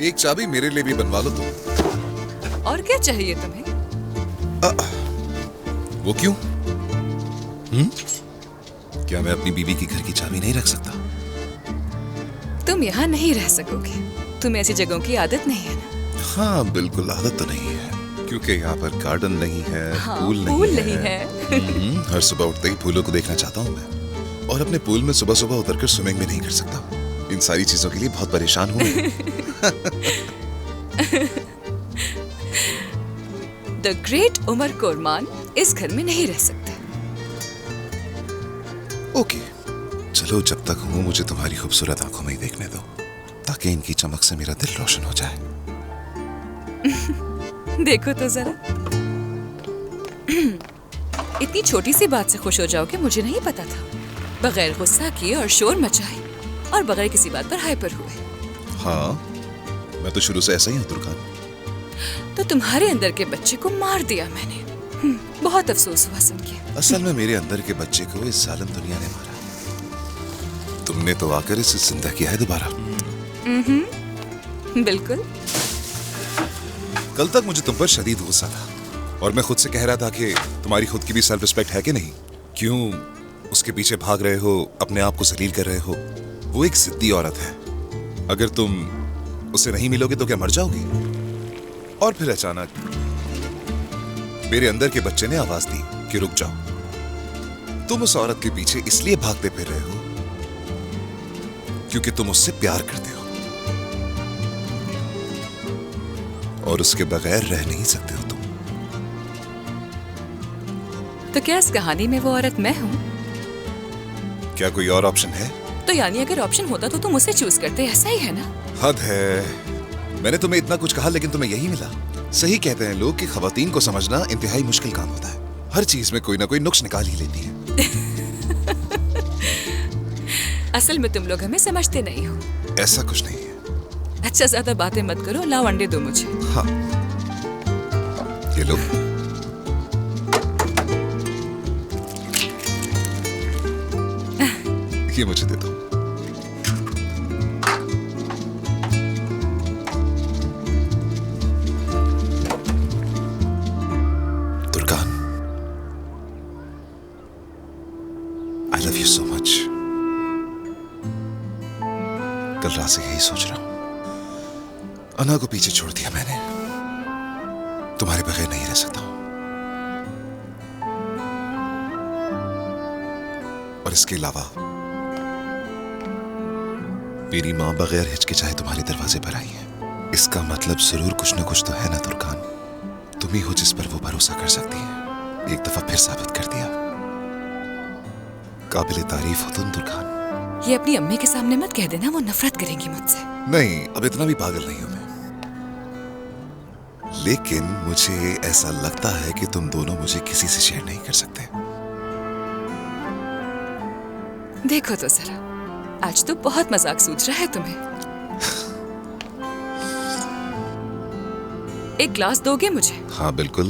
एक चाबी मेरे लिए भी बनवा लो तुम। और क्या चाहिए तुम्हें? वो क्यों? क्या मैं अपनी बीवी की घर की चाबी नहीं रख सकता? तुम यहाँ नहीं रह सकोगे। तुम्हें ऐसी जगहों की आदत नहीं है ना? हाँ बिल्कुल, आदत तो नहीं है, क्योंकि यहाँ पर गार्डन नहीं है, हाँ, पूल नहीं है। हर सुबह उठते ही फूलों को देखना चाहता हूँ मैं, और अपने पूल में सुबह सुबह उतरकर स्विमिंग भी नहीं कर सकता। इन सारी चीजों के लिए बहुत परेशान हूँ मैं। द ग्रेट उमर कोरमान इस घर में नहीं रह सकते। ओके, चलो जब तक हूँ मुझे तुम्हारी खूबसूरत आंखों में ही देखने दो, ताकि इनकी चमक से मेरा दिल रोशन हो जाए। देखो तो जरा। इतनी छोटी सी बात से खुश हो जाओगे मुझे नहीं पता था। बगैर गुस्सा किए और शोर मचाए और बगैर किसी बात पर हाइपर हुए। हाँ, मैं तो शुरू से ऐसा ही हूँ तुर्कान। तो तुम्हारे अंदर के बच्चे को मार दिया मैंने। बहुत अफसोस हुआ सुन के। असल में मेरे अंदर के बच्चे को इस जालिम दुनिया ने मारा। तुमने तो आकर इसे जिंदा किया है दोबारा। बिल्कुल। कल तक मुझे तुम पर शदीद गुस्सा था, और मैं खुद से कह रहा था कि तुम्हारी खुद की भी सेल्फ रिस्पेक्ट है कि नहीं? क्यों उसके पीछे भाग रहे हो, अपने आप को जलील कर रहे हो? वो एक जिद्दी औरत है, अगर तुम उससे नहीं मिलोगे तो क्या मर जाओगी? और फिर अचानक मेरे अंदर के बच्चे ने आवाज दी कि रुक जाओ। तुम उस औरत के पीछे इसलिए भागते फिर रहे हो क्योंकि तुम उससे प्यार करते हो, और उसके बगैर रह नहीं सकते हो तुम। तो क्या इस कहानी में वो औरत मैं हूँ? क्या कोई और ऑप्शन है? तो यानी अगर ऑप्शन होता तो तुम उसे चूज करते, ऐसा ही है ना? हद है। मैंने तुम्हें इतना कुछ कहा लेकिन तुम्हें यही मिला। सही कहते हैं लोग कि खवातीन को समझना इंतहाई मुश्किल काम होता है। हर चीज में कोई ना कोई नुक्स निकाल ही लेती है। असल में तुम लोग हमें समझते नहीं हो। ऐसा कुछ नहीं है। अच्छा, ज्यादा बातें मत करो, लाओ अंडे दो मुझे। हाँ, ये लो। ये मुझे दे दो। Turkan, I love you so much. कल रात से यही सोच रहा हूं। अना को पीछे छोड़ दिया मैंने, तुम्हारे बगैर नहीं रह सकता हूं। और इसके अलावा मेरी मां बगैर हिचकिचाए तुम्हारे दरवाजे पर आई है। इसका मतलब जरूर कुछ न कुछ तो है ना तुर्कान। तुम ही हो जिस पर वो भरोसा कर सकती है। एक दफा फिर साबित कर दिया। काबिले तारीफ हो तुम तुर्कान। ये अपनी अम्मी के सामने मत कह देना, वो नफरत करेंगी मुझसे। नहीं, अब इतना भी पागल नहीं हूं मैं, लेकिन मुझे ऐसा लगता है कि तुम दोनों मुझे किसी से शेयर नहीं कर सकते। देखो तो जरा, आज तो बहुत मजाक सूझ रहा है तुम्हें। एक ग्लास दोगे मुझे? हाँ बिल्कुल,